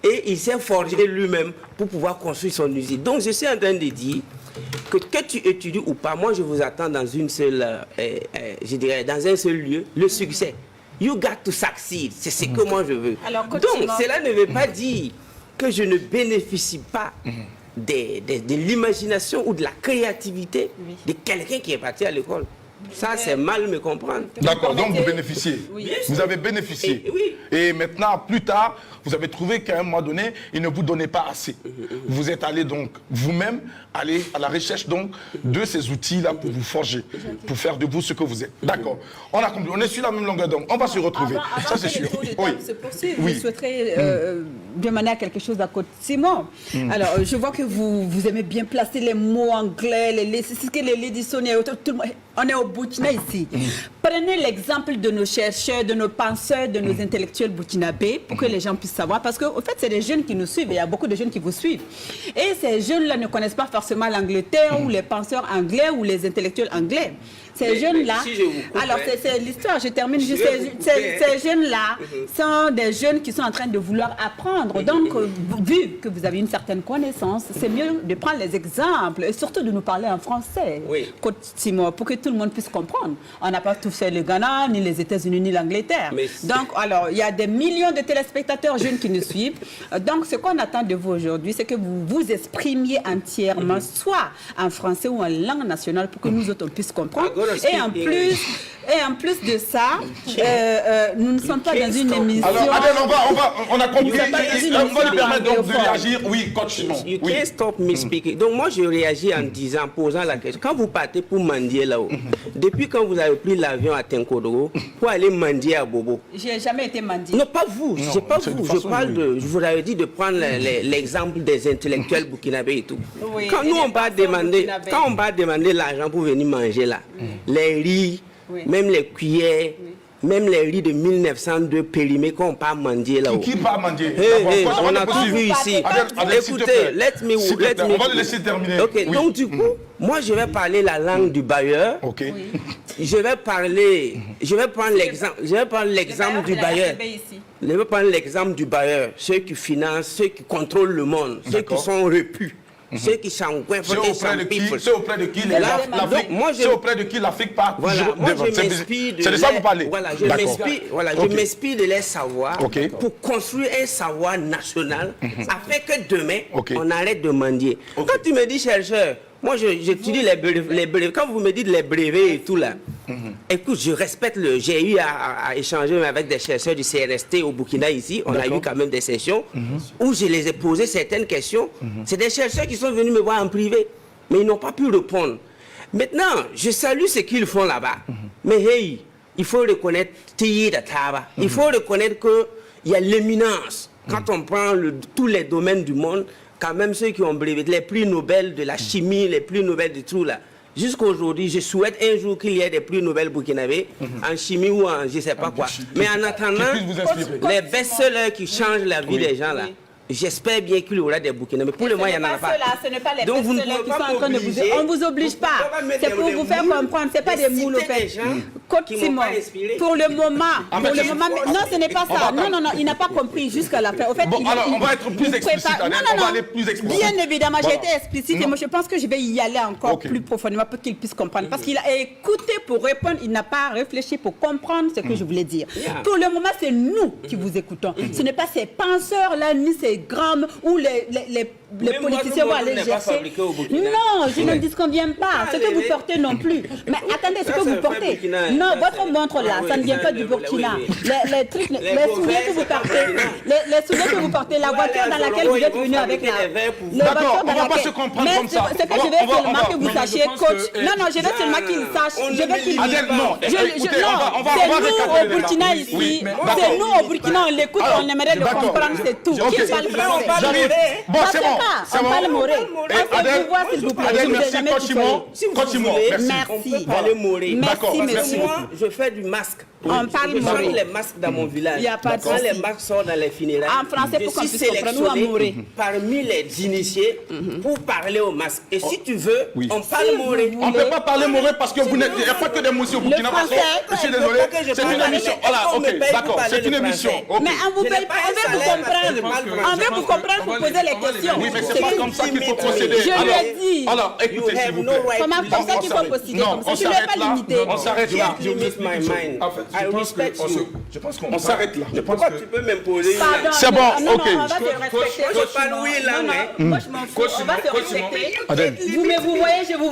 Et il s'est forgé lui-même pour pouvoir construire son usine. Donc, je suis en train de dire que tu étudies ou pas, moi, je vous attends dans une seule, je dirais, dans un seul lieu, le succès. You got to succeed. C'est ce que moi, je veux. Alors, donc, cela ne veut pas dire que je ne bénéficie pas de l'imagination ou de la créativité de quelqu'un qui est parti à l'école. Ça, c'est mal me comprendre. D'accord, donc vous bénéficiez. Oui. Vous avez bénéficié. Oui. Et maintenant, plus tard, vous avez trouvé qu'à un moment donné, il ne vous donnait pas assez. Vous êtes allé donc vous-même aller à la recherche donc de ces outils-là pour vous forger, pour faire de vous ce que vous êtes. D'accord. On a compris. On est sur la même longueur d'onde. On va se retrouver. Ça, c'est sûr. Oui. Je souhaiterais demander à quelque chose à côté. Simon, alors je vois que vous aimez bien placer les mots anglais, c'est ce que les dictionnaires, on est au Burkina ici. Prenez l'exemple de nos chercheurs, de nos penseurs, de nos intellectuels burkinabés pour que les gens puissent savoir. Parce qu'au fait, c'est des jeunes qui nous suivent et il y a beaucoup de jeunes qui vous suivent. Et ces jeunes-là ne connaissent pas forcément l'Angleterre ou les penseurs anglais ou les intellectuels anglais. Ces jeunes-là, si alors c'est l'histoire, je termine juste. Ces jeunes-là sont des jeunes qui sont en train de vouloir apprendre. Donc, vu que vous avez une certaine connaissance, c'est mieux de prendre les exemples et surtout de nous parler en français, Côte Timor, pour que tout le monde puisse comprendre. On n'a pas tout fait le Ghana, ni les États-Unis, ni l'Angleterre. Donc, alors, il y a des millions de téléspectateurs jeunes qui nous suivent. Donc, ce qu'on attend de vous aujourd'hui, c'est que vous vous exprimiez entièrement, soit en français ou en langue nationale, pour que nous autres, on puisse comprendre. Et en plus de ça, nous ne sommes pas dans une émission. Alors, Adèle, on a compris. On va lui permettre donc de réagir. Oui, coach Simon. You can't stop me speaking. Donc, moi, je réagis en disant, posant la question. Quand vous partez pour mendier là-haut, depuis quand vous avez pris l'avion à Tenkodoro pour aller mendier à Bobo? Je n'ai jamais été mendier. Non, pas vous. Je pas vous. Je parle de. Je vous avais dit de prendre l'exemple des intellectuels burkinabés et tout. Oui, quand nous, on va demander l'argent pour venir manger là, les riz, même les cuillères, même les riz de 1902 périmés qu'on pas mendier là-haut. Qui pas mendier? On a tout vu ici. Écoutez, let me. On va le laisser terminer. Ok, donc du coup, moi je vais parler la langue du bailleur. Ok. Je vais prendre l'exemple du bailleur. Je vais prendre l'exemple du bailleur, ceux qui financent, ceux qui contrôlent le monde, ceux qui sont repus. Ceux qui s'engouffrent, c'est auprès de qui l'Afrique, c'est auprès de qui l'Afrique part. Voilà, moi je m'inspire de. C'est de ça que vous parlez. Voilà, je m'inspire de les savoirs pour construire un savoir national afin que demain on arrête de mendier. Quand tu me dis chercheur, moi j'étudie les brevets. Quand vous me dites les brevets et tout là, écoute, je respecte j'ai eu à échanger avec des chercheurs du CRST au Burkina ici. On a eu quand même des sessions où je les ai posé certaines questions. C'est des chercheurs qui sont venus me voir en privé, mais ils n'ont pas pu répondre. Maintenant, je salue ce qu'ils font là-bas. Mais hey, il faut reconnaître il faut reconnaître qu'il y a l'éminence. Quand on prend tous les domaines du monde, quand même ceux qui ont breveté les prix Nobel de la chimie, les prix Nobel du tout là. Jusqu'à aujourd'hui, je souhaite un jour qu'il y ait des prix Nobel burkinabés en chimie ou en je ne sais pas quoi. Mais en attendant, les best-sellers qui changent la vie des gens là, j'espère bien qu'il y aura des Burkinabés. Pour le moment, il n'y en a pas. Ce n'est pas les best-sellers qui sont en train de vous... On ne vous oblige pas. C'est pour vous faire comprendre. Ce n'est pas des moules au fait. Côte Simon, pour le moment... Non, ce n'est pas ça. Non, il n'a pas compris jusqu'à la fin. Bon, alors, on va être plus explicite. On va aller plus explicite. Bien évidemment, j'ai été explicite. Et moi, je pense que je vais y aller encore plus profondément pour qu'il puisse comprendre. Parce qu'il a écouté pour répondre. Il n'a pas réfléchi pour comprendre ce que je voulais dire. Pour le moment, c'est nous qui vous écoutons. Ce n'est pas ces penseurs-là, ni ces grammes où les politiciens vont aller chercher. Non, je ne disconviens pas. Ce que vous portez non plus. Mais attendez, ce que vous portez. Non, votre montre là, ça ne vient pas du Burkina. Les trucs, les souvenirs que vous portez, les souvenirs que vous portez, la voiture dans laquelle vous êtes venu avec la. D'accord, on va pas se comprendre comme ça. Ce que je veux seulement que vous sachiez, coach. Non, je veux seulement qu'il sache. Je veux qu'il. Non, c'est nous au Burkina ici. C'est nous au Burkina, on l'écoute, on aimerait le comprendre, c'est tout. Bon, c'est bon. pas. On parle moré. Adèle, s'il vous plaît. Adèle, Je vous ai merci. jamais Continuons. Si vous Continuons. voulez, Merci. on peut parler moré. D'accord, merci Moi, beaucoup. je fais du masque. On parle Je moré. chante les masques dans mon village. Il y a pas de Quand souci. les masques sortent dans les funérailles, En français, je pour qu'on suis puisse comprendre, ou en moré. sélectionné parmi les initiés pour parler au masque. Et si tu veux, Oui. on parle Si moré. vous On ne peut pas parler moré parce que vous n'êtes. Il n'y a pas que des mousseux au Burkina Faso. français, Je suis il faut désolé. pas que je C'est parle une avec émission. les- Voilà, est-ce qu'on me ok, paye pour d'accord. parler C'est le une français? émission. Ok. Mais on vous Je paye, n'ai pas on un veut vous salaire parce que comprendre. je parle On français. veut vous comprendre pour poser les questions. Oui, mais c'est pas comme ça qu'il faut procéder. Je Alors, l'ai dit. alors, écoutez, You s'il have vous no plaît. right Comment to pour ça limit qu'il my- faut procéder Non, comme ça? on Tu ne s'arrête pas là. limité. On s'arrête là. Can't limit my mind. En fait, I respect you. je pense qu'on On s'arrête là. Je pense Pourquoi que tu peux m'imposer une Pardon, langue? C'est bon, non, ok. non, on va te respecter. je parle oui, là, Non, non, mais- moi je m'en fous. On va te Continue. respecter. Adèle. Vous voyez, je vous